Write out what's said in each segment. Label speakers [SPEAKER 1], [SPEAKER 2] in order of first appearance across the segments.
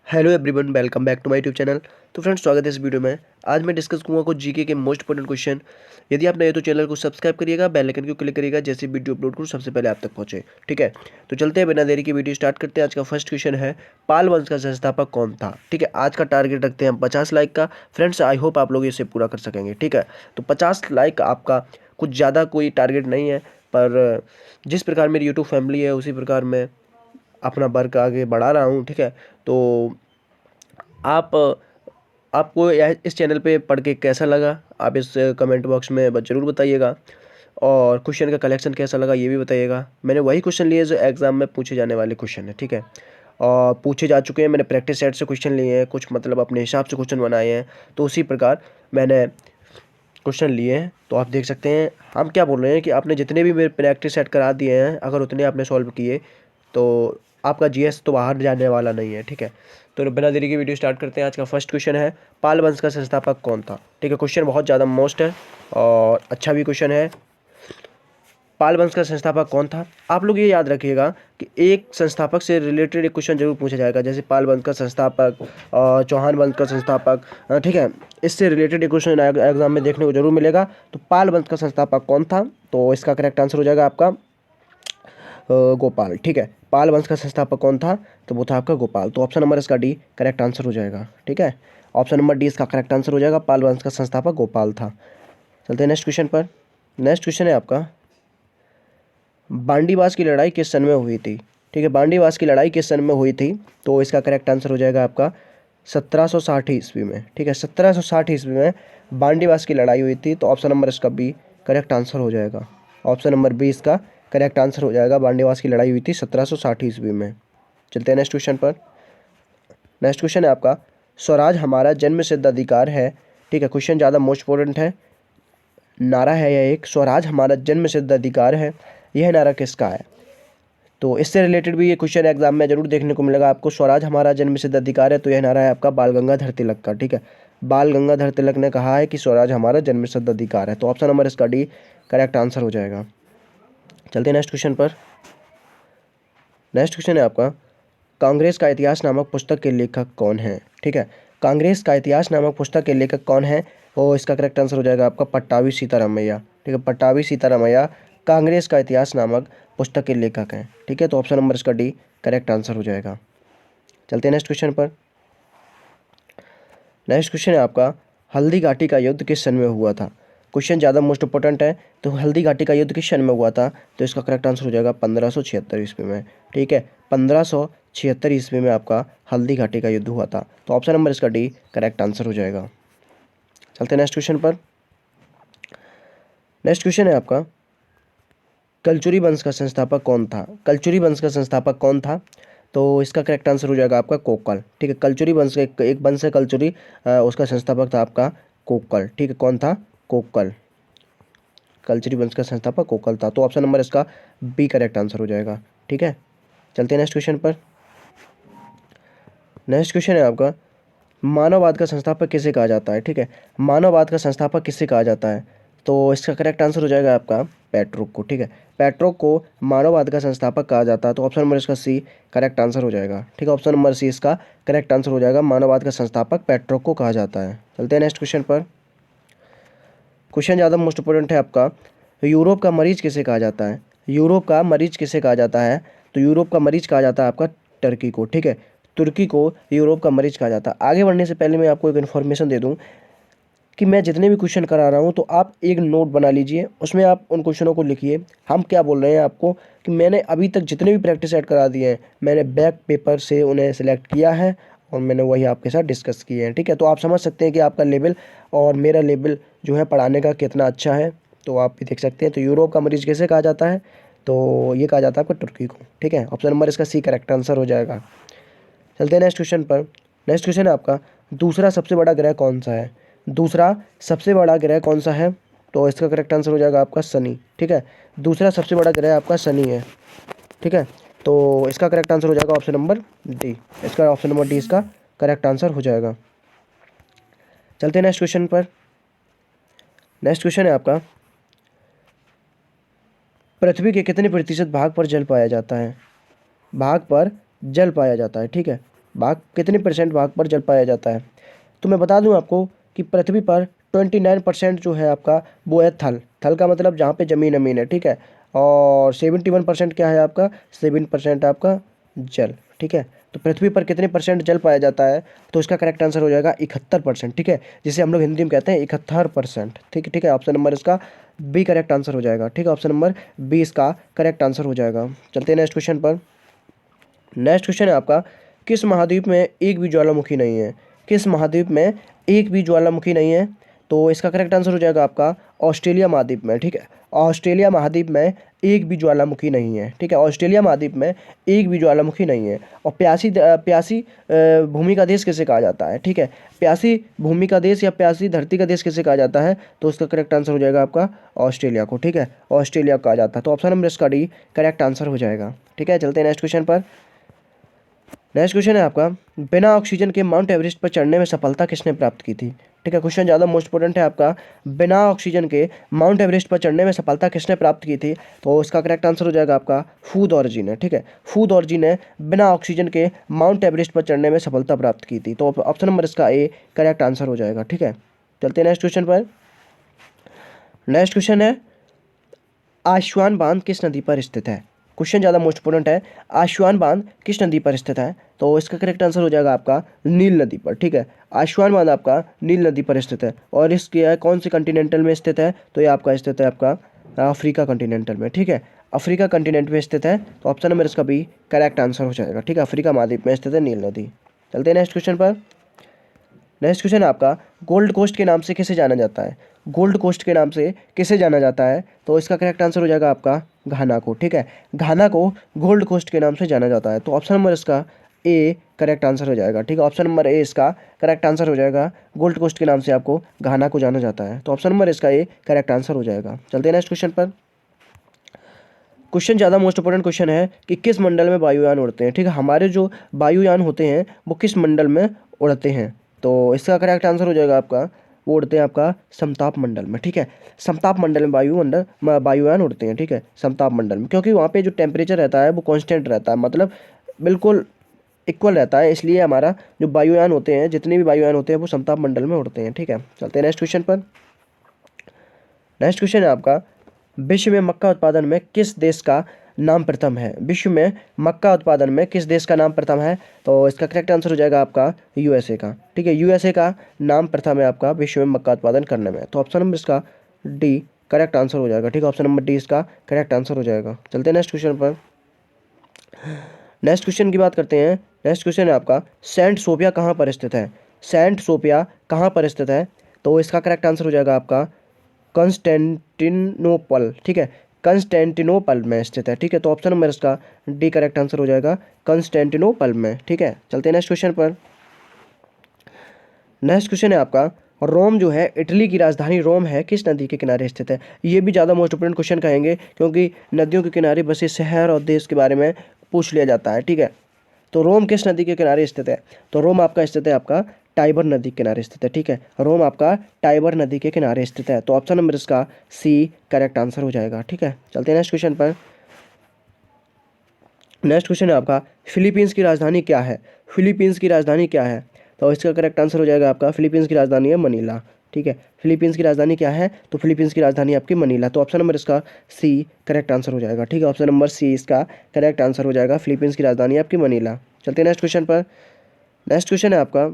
[SPEAKER 1] Hello everyone, welcome back to my YouTube channel. तो friends, स्वागत है इस वीडियो में। आज मैं डिस्कस करूँगा कुछ जीके के मोस्ट इंपोर्टेंट क्वेश्चन। यदि आप नए तो चैनल को सब्सक्राइब करिएगा, बेल आइकन को क्लिक करिएगा, जैसे वीडियो अपलोड करूँ सबसे पहले आप तक पहुँचे। ठीक है, तो चलते हैं बिना देरी की वीडियो स्टार्ट करते हैं। आज का फर्स्ट क्वेश्चन है, पाल वंश का संस्थापक कौन था। ठीक है, आज का टारगेट रखते हैं हम 50 लाइक का। फ्रेंड्स, आई होप आप लोग इसे पूरा कर सकेंगे। ठीक है, तो 50 लाइक आपका कुछ ज़्यादा कोई टारगेट नहीं है, पर जिस प्रकार मेरी यूट्यूब फैमिली है उसी प्रकार मैं अपना वर्क आगे बढ़ा रहा हूँ। ठीक है, तो आप आपको इस चैनल पे पढ़ के कैसा लगा, आप इस कमेंट बॉक्स में ज़रूर बताइएगा। और क्वेश्चन का कलेक्शन कैसा लगा ये भी बताइएगा। मैंने वही क्वेश्चन लिए जो एग्ज़ाम में पूछे जाने वाले क्वेश्चन है। ठीक है, और पूछे जा चुके हैं। मैंने प्रैक्टिस सेट से क्वेश्चन लिए हैं, कुछ मतलब अपने हिसाब से क्वेश्चन बनाए हैं, तो उसी प्रकार मैंने क्वेश्चन लिए हैं। तो आप देख सकते हैं हम क्या बोल रहे हैं कि आपने जितने भी मेरे प्रैक्टिस सेट करा दिए हैं, अगर उतने आपने सॉल्व किए तो आपका जीएस तो बाहर जाने वाला नहीं है। ठीक है, तो बिना देरी की वीडियो स्टार्ट करते हैं। आज का फर्स्ट क्वेश्चन है, पाल वंश का संस्थापक कौन था। ठीक है, क्वेश्चन बहुत ज़्यादा मोस्ट है और अच्छा भी क्वेश्चन है। पाल वंश का संस्थापक कौन था। आप लोग ये याद रखिएगा कि एक संस्थापक से रिलेटेड एक क्वेश्चन जरूर पूछा जाएगा, जैसे पाल वंश का संस्थापक और चौहान वंश का संस्थापक। ठीक है, इससे रिलेटेड एक क्वेश्चन एग्जाम में देखने को जरूर मिलेगा। तो पाल वंश का संस्थापक कौन था, तो इसका करेक्ट आंसर हो जाएगा आपका गोपाल। ठीक है, पाल वंश का संस्थापक कौन था, तो वो था आपका गोपाल। तो ऑप्शन नंबर इसका डी करेक्ट आंसर हो जाएगा। ठीक है, ऑप्शन नंबर डी इसका करेक्ट आंसर हो जाएगा, पाल वंश का संस्थापक गोपाल था। चलते हैं नेक्स्ट क्वेश्चन पर। नेक्स्ट क्वेश्चन है आपका, बांडीवास की लड़ाई किस सन में हुई थी। ठीक है, बांडीवास की लड़ाई किस सन में हुई थी, तो इसका करेक्ट आंसर हो जाएगा आपका 1760 ईस्वी में। ठीक है, 1760 ईस्वी में बांडीवास की लड़ाई हुई थी। तो ऑप्शन नंबर इसका बी करेक्ट आंसर हो जाएगा। ऑप्शन नंबर बी इसका करेक्ट आंसर हो जाएगा, बांडीवास की लड़ाई हुई थी 1760 ईस्वी में। चलते हैं नेक्स्ट क्वेश्चन पर। नेक्स्ट क्वेश्चन है आपका, स्वराज हमारा जन्म सिद्ध अधिकार है। ठीक है, क्वेश्चन ज़्यादा मोस्ट इंपॉर्टेंट है। नारा है यह एक, स्वराज हमारा जन्म सिद्ध अधिकार है। यह नारा किसका है, तो इससे रिलेटेड भी ये क्वेश्चन एग्जाम में जरूर देखने को मिलेगा आपको। स्वराज हमारा जन्म सिद्ध अधिकार है, तो यह नारा है आपका बाल गंगाधर तिलक का। ठीक है, बाल गंगाधर तिलक ने कहा है कि स्वराज हमारा जन्म सिद्ध अधिकार है। तो ऑप्शन नंबर इसका डी करेक्ट आंसर हो जाएगा। चलते हैं नेक्स्ट क्वेश्चन पर। नेक्स्ट क्वेश्चन है आपका, कांग्रेस का इतिहास नामक पुस्तक के लेखक कौन है। ठीक है, कांग्रेस का इतिहास नामक पुस्तक के लेखक कौन है, और इसका करेक्ट आंसर हो जाएगा आपका पट्टाभी सीतारामैया। ठीक है, पट्टाभी सीतारामैया कांग्रेस का इतिहास नामक पुस्तक के लेखक हैं। ठीक है, तो ऑप्शन नंबर इसका डी करेक्ट आंसर हो जाएगा। चलते हैं नेक्स्ट क्वेश्चन पर। नेक्स्ट क्वेश्चन है आपका, हल्दी घाटी का युद्ध किस सन में हुआ था। क्वेश्चन ज़्यादा मोस्ट इंपॉर्टेंट है। तो हल्दी घाटी का युद्ध किस सन में हुआ था, तो इसका करेक्ट आंसर हो जाएगा 1576 ईस्वी में। ठीक है, 1576 ईस्वी में आपका हल्दी घाटी का युद्ध हुआ था। तो ऑप्शन नंबर इसका डी करेक्ट आंसर हो जाएगा। चलते हैं नेक्स्ट क्वेश्चन पर। नेक्स्ट क्वेश्चन है आपका, कलचुरी वंश का संस्थापक कौन था। कलचुरी वंश का संस्थापक कौन था, तो इसका करेक्ट आंसर हो जाएगा आपका कोकल। ठीक है, कलचुरी वंश का एक वंश है कलचुरी, उसका संस्थापक था आपका कोकल। ठीक है, कौन था, कोकल। कलचुरी वंश का संस्थापक कोकल था। तो ऑप्शन नंबर इसका बी करेक्ट आंसर हो जाएगा। ठीक है, चलते हैं नेक्स्ट क्वेश्चन पर। नेक्स्ट क्वेश्चन है आपका, मानववाद का संस्थापक किसे कहा जाता है। ठीक है, मानववाद का संस्थापक किसे कहा जाता है, तो इसका करेक्ट आंसर हो जाएगा आपका पेट्रोक को। ठीक है, पेट्रोक को मानववाद का संस्थापक कहा जाता है। तो ऑप्शन नंबर इसका सी करेक्ट आंसर हो जाएगा। ठीक है, ऑप्शन नंबर सी इसका करेक्ट आंसर हो जाएगा, मानववाद का संस्थापक पेट्रोक को कहा जाता है। चलते हैं नेक्स्ट क्वेश्चन पर। क्वेश्चन ज़्यादा मोस्ट इंपॉर्टेंट है आपका, यूरोप का मरीज किसे कहा जाता है। यूरोप का मरीज किसे कहा जाता है, तो यूरोप का मरीज कहा जाता है आपका टर्की को। ठीक है, तुर्की को यूरोप का मरीज कहा जाता है। आगे बढ़ने से पहले मैं आपको एक इन्फॉर्मेशन दे दूं कि मैं जितने भी क्वेश्चन करा रहा हूं, तो आप एक नोट बना लीजिए, उसमें आप उन क्वेश्चनों को लिखिए। हम क्या बोल रहे हैं आपको कि मैंने अभी तक जितने भी प्रैक्टिस सेट करा दिए हैं, मैंने बैक पेपर से उन्हें सेलेक्ट किया है और मैंने वही आपके साथ डिस्कस किए हैं। ठीक है, तो आप समझ सकते हैं कि आपका लेवल और मेरा लेवल जो है पढ़ाने का कितना अच्छा है, तो आप भी देख सकते हैं। तो यूरोप का मरीज कैसे कहा जाता है, तो ये कहा जाता है आपका तुर्की को। ठीक है, ऑप्शन नंबर इसका सी करेक्ट आंसर हो जाएगा। चलते हैं नेक्स्ट क्वेश्चन पर। नेक्स्ट क्वेश्चन है आपका, दूसरा सबसे बड़ा ग्रह कौन सा है। दूसरा सबसे बड़ा ग्रह कौन सा है, तो इसका करेक्ट आंसर हो जाएगा आपका शनि। ठीक है, दूसरा सबसे बड़ा ग्रह आपका शनि है। ठीक है, तो इसका करेक्ट आंसर हो जाएगा ऑप्शन नंबर डी। इसका ऑप्शन नंबर डी इसका करेक्ट आंसर हो जाएगा। चलते हैं नेक्स्ट क्वेश्चन पर। नेक्स्ट क्वेश्चन है आपका, पृथ्वी के कितने प्रतिशत भाग पर जल पाया जाता है। भाग पर जल पाया जाता है। ठीक है, भाग कितने परसेंट भाग पर जल पाया जाता है? तो मैं बता दूं आपको कि पृथ्वी पर 29% जो है आपका वो है थल। थल का मतलब जहाँ पे ज़मीन अमीन है, ठीक है। और 71% क्या है आपका? 7% आपका जल, ठीक है। तो पृथ्वी पर कितने परसेंट जल पाया जाता है? तो इसका करेक्ट आंसर हो जाएगा 71%, ठीक है, जिसे हम लोग हिंदी में कहते हैं 71%, ठीक है, ठीक है। ऑप्शन नंबर इसका बी करेक्ट आंसर हो जाएगा, ठीक है। ऑप्शन नंबर बी इसका करेक्ट आंसर हो जाएगा। चलते हैं नेक्स्ट क्वेश्चन पर। नेक्स्ट क्वेश्चन है आपका, किस महाद्वीप में एक भी ज्वालामुखी नहीं है? किस महाद्वीप में एक भी ज्वालामुखी नहीं है? तो इसका करेक्ट आंसर हो जाएगा आपका ऑस्ट्रेलिया महाद्वीप में, ठीक है। ऑस्ट्रेलिया महाद्वीप में एक भी ज्वालामुखी नहीं है, ठीक है। ऑस्ट्रेलिया महाद्वीप में एक भी ज्वालामुखी नहीं है। और प्यासी भूमि का देश किसे कहा जाता है? ठीक है, प्यासी भूमि का देश या प्यासी धरती का देश किसे कहा जाता है? तो उसका करेक्ट आंसर हो जाएगा आपका ऑस्ट्रेलिया को, ठीक है। ऑस्ट्रेलिया को कहा जाता है। तो ऑप्शन नंबर इसका डी करेक्ट आंसर हो जाएगा, ठीक है। चलते हैं नेक्स्ट क्वेश्चन पर। नेक्स्ट क्वेश्चन है आपका, बिना ऑक्सीजन के माउंट एवरेस्ट पर चढ़ने में सफलता किसने प्राप्त की थी? ठीक है, क्वेश्चन ज़्यादा मोस्ट इंपोर्टेंट है आपका, बिना ऑक्सीजन के माउंट एवरेस्ट पर चढ़ने में सफलता किसने प्राप्त की थी? तो इसका करेक्ट आंसर हो जाएगा आपका फू दौरजी ने, ठीक है। फू दौरजी ने बिना ऑक्सीजन के माउंट एवरेस्ट पर चढ़ने में सफलता प्राप्त की थी। तो ऑप्शन नंबर इसका ए करेक्ट आंसर हो जाएगा, ठीक है। चलते हैं नेक्स्ट क्वेश्चन पर। नेक्स्ट क्वेश्चन है, आश्वान बांध किस नदी पर स्थित है? क्वेश्चन ज़्यादा मोस्ट इंपोर्टेंट है, आश्वान बांध किस नदी पर स्थित है? तो इसका करेक्ट आंसर हो जाएगा आपका नील नदी पर, ठीक है। आश्वान बांध आपका नील नदी पर स्थित है। और इसके कौन से कंटिनेंटल में स्थित है? तो ये आपका स्थित है आपका अफ्रीका कंटिनेंटल में, ठीक है। अफ्रीका कंटिनेंट में स्थित है। तो ऑप्शन नंबर इसका भी करेक्ट आंसर हो जाएगा, ठीक है। अफ्रीका महाद्वीप में स्थित है नील नदी। चलते हैं नेक्स्ट क्वेश्चन पर। नेक्स्ट क्वेश्चन आपका, गोल्ड कोस्ट के नाम से किसे जाना जाता है? गोल्ड कोस्ट के नाम से किसे जाना जाता है? तो इसका करेक्ट आंसर हो जाएगा आपका घाना को, ठीक है। घाना को गोल्ड कोस्ट के नाम से जाना जाता है। तो ऑप्शन नंबर इसका ए करेक्ट आंसर हो जाएगा, ठीक है। ऑप्शन नंबर ए इसका करेक्ट आंसर हो जाएगा, गोल्ड कोस्ट के नाम से आपको घाना को जाना जाता है। तो ऑप्शन नंबर इसका ए करेक्ट आंसर हो जाएगा। चलते हैं नेक्स्ट क्वेश्चन पर। क्वेश्चन ज़्यादा मोस्ट इंपोर्टेंट क्वेश्चन है कि किस मंडल में वायुयान उड़ते हैं? ठीक है, हमारे जो वायुयान होते हैं वो किस मंडल में उड़ते हैं? तो इसका करेक्ट आंसर हो जाएगा आपका, वो उड़ते हैं आपका समताप मंडल में, ठीक है। समताप मंडल में वायुयान उड़ते हैं, ठीक है, समताप मंडल में, क्योंकि वहाँ पे जो टेम्परेचर रहता है वो कांस्टेंट रहता है, मतलब बिल्कुल इक्वल रहता है। इसलिए हमारा जो वायुयान होते हैं, जितने भी वायुयान होते हैं वो समताप मंडल में उड़ते हैं, ठीक है। चलते हैं नेक्स्ट क्वेश्चन पर। नेक्स्ट क्वेश्चन है आपका, विश्व में मक्का उत्पादन में किस देश का नाम प्रथम है? विश्व में मक्का उत्पादन में किस देश का नाम प्रथम है? तो इसका करेक्ट आंसर हो जाएगा आपका यूएसए का, ठीक है। यूएसए का नाम प्रथम है आपका विश्व में मक्का उत्पादन करने में। तो ऑप्शन नंबर इसका डी करेक्ट आंसर हो जाएगा, ठीक है। ऑप्शन नंबर डी इसका करेक्ट आंसर हो जाएगा। चलते हैं नेक्स्ट क्वेश्चन पर। नेक्स्ट क्वेश्चन की बात करते हैं। नेक्स्ट क्वेश्चन है आपका, सेंट सोफिया कहाँ पर स्थित है? सेंट सोफिया कहाँ पर स्थित है? तो इसका करेक्ट आंसर हो जाएगा आपका कंस्टेंटिनोपल, ठीक है, कंस्टेंटिनोपल में स्थित है, ठीक है। तो ऑप्शन नंबर इसका डी करेक्ट आंसर हो जाएगा, कंस्टेंटिनोपल में, ठीक है। चलते हैं नेक्स्ट क्वेश्चन पर। नेक्स्ट क्वेश्चन है आपका, रोम जो है इटली की राजधानी रोम है किस नदी के किनारे स्थित है? ये भी ज़्यादा मोस्ट इंपोर्टेंट क्वेश्चन कहेंगे, क्योंकि नदियों के किनारे बसे शहर और देश के बारे में पूछ लिया जाता है, ठीक है। तो रोम किस नदी के किनारे स्थित है? तो रोम आपका स्थित है आपका टाइबर नदी के किनारे स्थित है, ठीक है। रोम आपका टाइबर नदी के किनारे स्थित है। तो ऑप्शन नंबर इसका सी करेक्ट आंसर हो जाएगा, ठीक है। चलते हैं नेक्स्ट क्वेश्चन पर। नेक्स्ट क्वेश्चन है आपका, फिलीपींस की राजधानी क्या है? फिलीपींस की राजधानी क्या है? तो इसका करेक्ट आंसर हो जाएगा आपका, फिलीपींस की राजधानी है मनीला, ठीक है। फिलीपींस की राजधानी क्या है? तो फिलीपींस की राजधानी आपकी मनीला। तो ऑप्शन नंबर इसका सी करेक्ट आंसर हो जाएगा, ठीक है। ऑप्शन नंबर सी इसका करेक्ट आंसर हो जाएगा, फिलीपींस की राजधानी आपकी मनीला। चलते हैं नेक्स्ट क्वेश्चन पर। नेक्स्ट क्वेश्चन है आपका,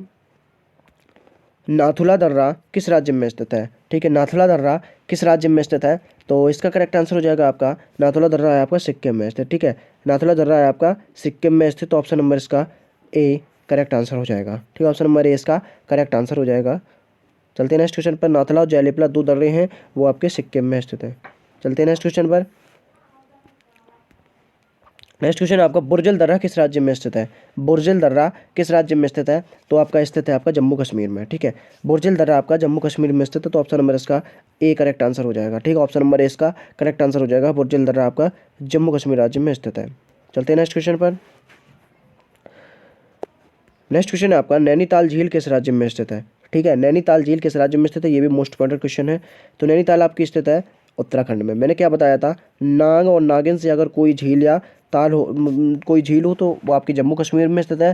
[SPEAKER 1] नाथुला दर्रा किस राज्य में स्थित है? ठीक है, नाथुला दर्रा किस राज्य में स्थित है? तो इसका करेक्ट आंसर हो जाएगा आपका, नाथुला दर्रा है आपका सिक्किम में स्थित, ठीक है। नाथुला दर्रा है आपका सिक्किम में स्थित। तो ऑप्शन नंबर इसका ए करेक्ट आंसर हो जाएगा, ठीक है। ऑप्शन नंबर ए इसका करेक्ट आंसर हो जाएगा। चलते हैं नेक्स्ट क्वेश्चन पर। नाथुला और जयलिपला दो दर्रे हैं, वो आपके सिक्किम में स्थित है। चलते हैं नेक्स्ट क्वेश्चन पर। नेक्स्ट क्वेश्चन आपका, बुर्जल दर्रा किस राज्य में स्थित है? बुर्जल दर्रा किस राज्य में स्थित है? तो आपका स्थित है आपका जम्मू कश्मीर में, ठीक है। बुर्जल दर्रा आपका जम्मू कश्मीर में स्थित है। तो ऑप्शन नंबर इसका ए करेक्ट आंसर हो जाएगा, ठीक है। ऑप्शन नंबर ए इसका करेक्ट आंसर हो जाएगा, बुर्जल दर्रा आपका जम्मू कश्मीर राज्य में स्थित है। चलते हैं नेक्स्ट क्वेश्चन पर। नेक्स्ट क्वेश्चन है आपका, नैनीताल झील किस राज्य में स्थित है? ठीक है, नैनीताल झील किस राज्य में स्थित है? ये भी मोस्ट इंपॉर्टेंट क्वेश्चन है। तो नैनीताल आपकी स्थित है उत्तराखंड में। मैंने क्या बताया था, नाग और नागिन से अगर कोई झील या ताल हो, कोई झील हो तो वो आपके जम्मू कश्मीर में स्थित है।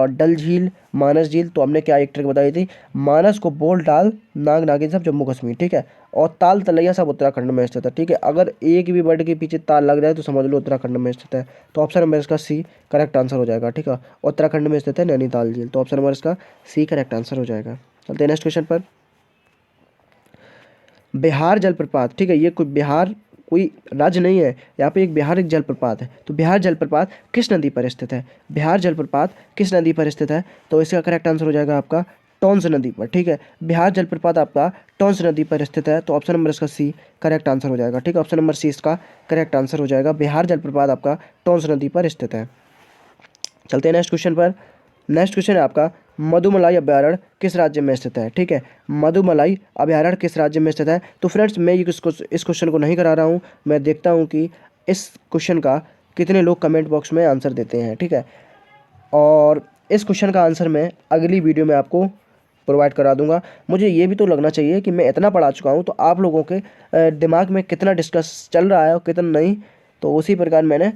[SPEAKER 1] डल झील, मानस झील, तो हमने क्या एक ट्रिक बताई थी, मानस को बोल डाल, नाग नागिन सब जम्मू कश्मीर, ठीक है। और ताल तलैया सब उत्तराखंड में स्थित है, ठीक है। अगर एक भी वर्ड के पीछे ताल लग जाए तो समझ लो उत्तराखंड में स्थित है। तो ऑप्शन नंबर इसका सी करेक्ट आंसर हो जाएगा, ठीक है। उत्तराखंड में स्थित है नैनीताल झील, तो ऑप्शन नंबर इसका सी करेक्ट आंसर हो जाएगा। चलते हैं नेक्स्ट क्वेश्चन पर। बिहार जलप्रपात, ठीक है, ये कोई बिहार कोई राज्य नहीं है, यहाँ पे एक बिहार एक जलप्रपात है। तो बिहार जलप्रपात किस नदी पर स्थित है, बिहार जलप्रपात किस नदी पर स्थित है, तो इसका करेक्ट आंसर हो जाएगा आपका टॉन्स नदी पर, ठीक है। बिहार जलप्रपात आपका टॉन्स नदी पर स्थित है, तो ऑप्शन नंबर इसका सी करेक्ट आंसर हो जाएगा, ठीक है। ऑप्शन नंबर सी इसका करेक्ट आंसर हो जाएगा, बिहार जलप्रपात आपका टॉन्स नदी पर स्थित है। चलते हैं नेक्स्ट क्वेश्चन पर। नेक्स्ट क्वेश्चन है आपका, मधुमलाई अभ्यारण्य किस राज्य में स्थित है, ठीक है। मधुमलाई अभ्यारण्य किस राज्य में स्थित है। तो फ्रेंड्स मैं इस क्वेश्चन को नहीं करा रहा हूँ, मैं देखता हूँ कि इस क्वेश्चन का कितने लोग कमेंट बॉक्स में आंसर देते हैं, ठीक है। और इस क्वेश्चन का आंसर मैं अगली वीडियो में आपको प्रोवाइड करा दूंगा। मुझे ये भी तो लगना चाहिए कि मैं इतना पढ़ा चुका हूँ तो आप लोगों के दिमाग में कितना डिस्कस चल रहा है और कितना नहीं, तो उसी प्रकार मैंने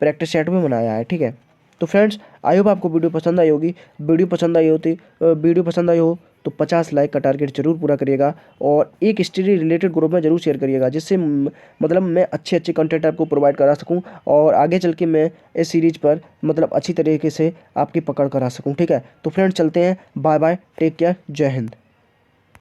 [SPEAKER 1] प्रैक्टिस सेट भी बनाया है, ठीक है। तो फ्रेंड्स आई होप आपको वीडियो पसंद आई होगी। वीडियो पसंद आई हो तो 50 लाइक का टारगेट जरूर पूरा करिएगा और एक हिस्ट्री रिलेटेड ग्रुप में जरूर शेयर करिएगा, जिससे मतलब मैं अच्छे अच्छे कंटेंट आपको प्रोवाइड करा सकूं और आगे चल के मैं इस सीरीज पर मतलब अच्छी तरीके से आपकी पकड़ करा सकूं, ठीक है। तो फ्रेंड्स चलते हैं, बाय बाय, टेक केयर, जय हिंद।